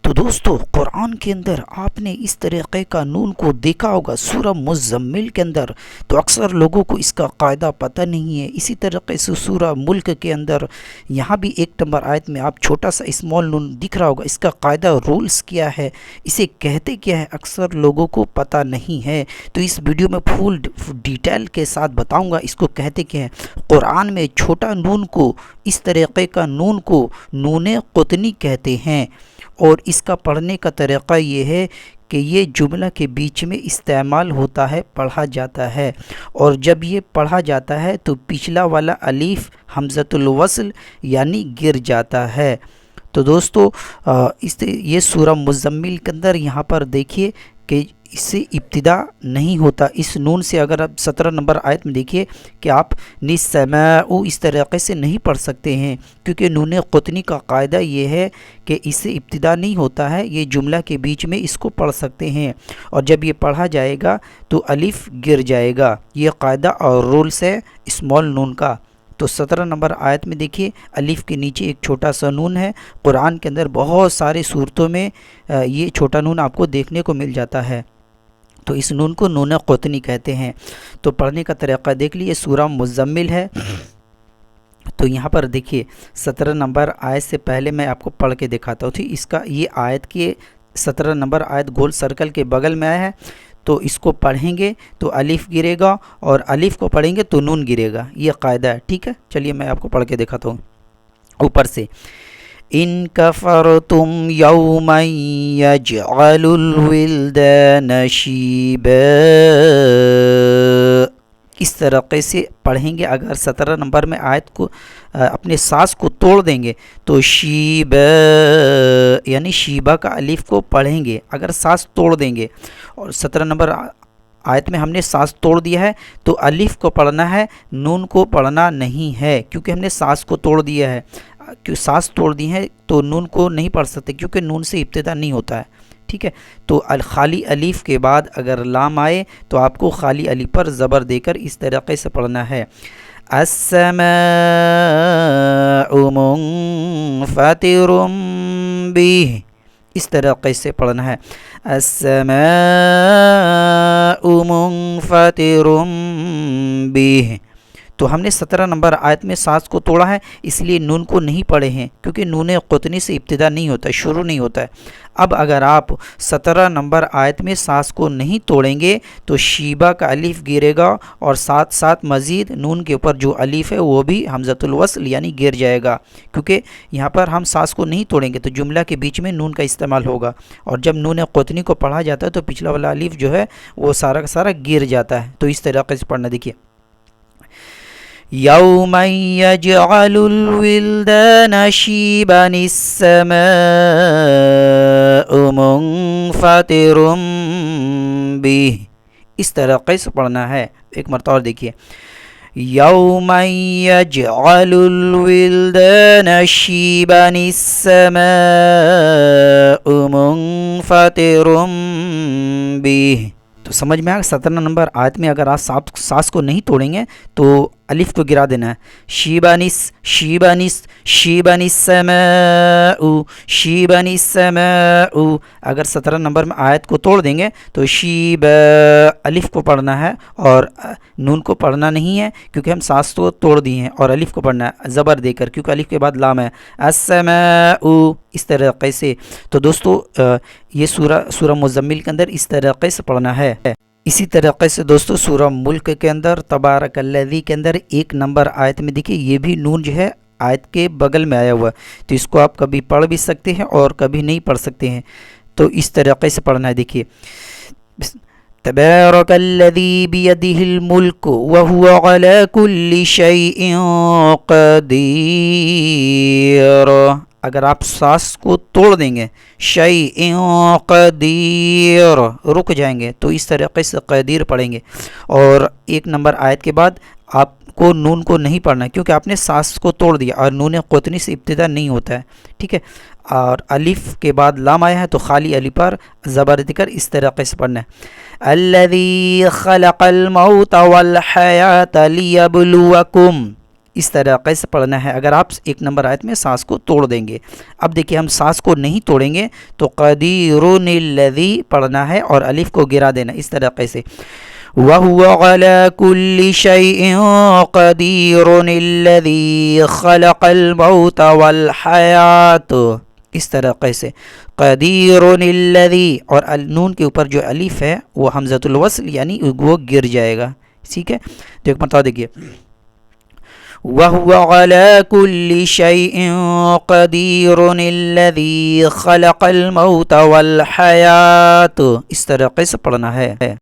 تو دوستو قرآن کے اندر آپ نے اس طریقے کا نون کو دیکھا ہوگا سورہ مزمل کے اندر، تو اکثر لوگوں کو اس کا قاعدہ پتہ نہیں ہے۔ اسی طریقے سے سورہ ملک کے اندر یہاں بھی 1 نمبر آیت میں آپ چھوٹا سا اسمال نون دکھ رہا ہوگا، اس کا قاعدہ رولز کیا ہے، اسے کہتے کیا ہے، اکثر لوگوں کو پتہ نہیں ہے۔ تو اس ویڈیو میں فل ڈیٹیل کے ساتھ بتاؤں گا اس کو کہتے کیا ہے۔ قرآن میں چھوٹا نون کو، اس طریقے کا نون کو نون قطنی کہتے ہیں، اور اس کا پڑھنے کا طریقہ یہ ہے کہ یہ جملہ کے بیچ میں استعمال ہوتا ہے، پڑھا جاتا ہے، اور جب یہ پڑھا جاتا ہے تو پچھلا والا الف حمزۃ الوصل یعنی گر جاتا ہے۔ تو دوستو یہ سورہ مزمل کے اندر یہاں پر دیکھیے کہ اس سے ابتدا نہیں ہوتا، اس نون سے اگر آپ 17 نمبر آیت میں دیکھیے کہ آپ نسماء اس طریقے سے نہیں پڑھ سکتے ہیں، کیونکہ نون قطنی کا قاعدہ یہ ہے کہ اس سے ابتدا نہیں ہوتا ہے، یہ جملہ کے بیچ میں اس کو پڑھ سکتے ہیں، اور جب یہ پڑھا جائے گا تو الف گر جائے گا۔ یہ قاعدہ اور رولس ہے اسمال نون کا۔ تو 17 نمبر آیت میں دیکھیے الف کے نیچے ایک چھوٹا سا نون ہے۔ قرآن کے اندر بہت سارے صورتوں میں یہ چھوٹا نون آپ کو دیکھنے کو مل جاتا ہے، تو اس نون کو نون قطنی کہتے ہیں۔ تو پڑھنے کا طریقہ دیکھ لیے، سورہ مزمل ہے، تو یہاں پر دیکھیے 17 نمبر آیت سے پہلے میں آپ کو پڑھ کے دکھاتا ہوں۔ ٹھیک، اس کا یہ آیت کے 17 نمبر آیت گول سرکل کے بغل میں آیا ہے، تو اس کو پڑھیں گے تو الف گرے گا، اور الف کو پڑھیں گے تو نون گرے گا، یہ قاعدہ ہے۔ ٹھیک ہے، چلیے میں آپ کو پڑھ کے دکھاتا ہوں اوپر سے۔ ان کفرتم یوما یجعل الولدان شیبا، اس طریقے سے پڑھیں گے۔ اگر 17 نمبر میں آیت کو اپنے ساس کو توڑ دیں گے تو شیبا یعنی شیبا کا الف کو پڑھیں گے اگر ساس توڑ دیں گے، اور 17 نمبر آیت میں ہم نے ساس توڑ دیا ہے تو الف کو پڑھنا ہے، نون کو پڑھنا نہیں ہے، کیونکہ ہم نے ساس کو توڑ دیا ہے۔ کیوں ساس توڑ دی ہے تو نون کو نہیں پڑھ سکتے، کیونکہ نون سے ابتدا نہیں ہوتا ہے۔ ٹھیک ہے، تو خالی الف کے بعد اگر لام آئے تو آپ کو خالی الف پر زبر دے کر اس طریقے سے پڑھنا ہے۔ السماء منفطر به، اس طریقے سے پڑھنا ہے۔ السماء منفطر به۔ تو ہم نے 17 نمبر آیت میں ساس کو توڑا ہے، اس لیے نون کو نہیں پڑھے ہیں، کیونکہ نون قطنی سے ابتدا نہیں ہوتا ہے، شروع نہیں ہوتا ہے۔ اب اگر آپ 17 نمبر آیت میں ساس کو نہیں توڑیں گے تو شیبہ کا الف گرے گا، اور ساتھ ساتھ مزید نون کے اوپر جو الف ہے وہ بھی حمزۃ الوصل یعنی گر جائے گا، کیونکہ یہاں پر ہم ساس کو نہیں توڑیں گے تو جملہ کے بیچ میں نون کا استعمال ہوگا، اور جب نون قطنی کو پڑھا جاتا ہے تو پچھلا والا الف جو ہے وہ سارا کا سارا گر جاتا ہے۔ تو اس طریقے سے پڑھنا، دیکھیے یوم یجعل الولدان شیبا السماء منفطر به، اس طریقے سے پڑھنا ہے۔ ایک مرتبہ اور دیکھیے، یوم یجعل الولدان شیبا السماء منفطر به۔ تو سمجھ میں آ 17 نمبر آیت میں اگر آپ ساس کو نہیں توڑیں گے تو الف کو گرا دینا ہے۔ شیبانس شیبانس شیبانس السماء شیبانس السماء، اگر 17 نمبر میں آیت کو توڑ دیں گے تو شیب الف کو پڑھنا ہے اور نون کو پڑھنا نہیں ہے، کیونکہ ہم ساس کو توڑ دیے ہیں، اور الف کو پڑھنا ہے زبر دے کر، کیونکہ الف کے بعد لام ہے۔ السماء، اس طریقے سے۔ تو دوستو یہ سورہ مزمل کے اندر اس طریقے سے پڑھنا ہے۔ اسی طریقے سے دوستو سورہ ملک کے اندر تبارک الذی کے اندر 1 نمبر آیت میں دیکھیے، یہ بھی نون جو ہے آیت کے بغل میں آیا ہوا ہے، تو اس کو آپ کبھی پڑھ بھی سکتے ہیں اور کبھی نہیں پڑھ سکتے ہیں، تو اس طریقے سے پڑھنا ہے۔ دیکھیے تبارک الذی بیدہ الملک وہو علی کل شیء قدیر، اگر آپ ساس کو توڑ دیں گے شیء قدیر رک جائیں گے تو اس طریقے سے قدیر پڑھیں گے، اور 1 نمبر آیت کے بعد آپ کو نون کو نہیں پڑھنا ہے، کیونکہ آپ نے ساس کو توڑ دیا اور نون قطنی سے ابتدا نہیں ہوتا ہے۔ ٹھیک ہے، اور الف کے بعد لام آیا ہے تو خالی الف پر زبر دے کر اس طریقے سے پڑھنا ہے۔ الذی خلق الموت والحیات لیبلوکم، اس طریقے سے پڑھنا ہے. اگر آپ ایک نمبر آیت میں سانس کو توڑ دیں گے. اب دیکھیے ہم سانس کو نہیں توڑیں گے تو قدیرٌ الذی پڑھنا ہے اور الف کو گرا دینا اس طریقے سے. وَهُوَ عَلَى كُلِّ شَيْءٍ قَدِيرٌ الَّذِي خَلَقَ الْمَوْتَ وَالْحَيَاةَ اس طریقے سے. قدیرٌ الذی اور نون کے اوپر جو الف ہے وہ حمزۃ الوصل یعنی وہ گر جائے گا. ٹھیک ہے تو ایک مرتبہ دیکھیے وَهُوَ عَلَى كُلِّ شَيْءٍ قَدِيرٌ الَّذِي خَلَقَ الْمَوْتَ وَالْحَيَاةَ اس طریقے سے پڑھنا ہے.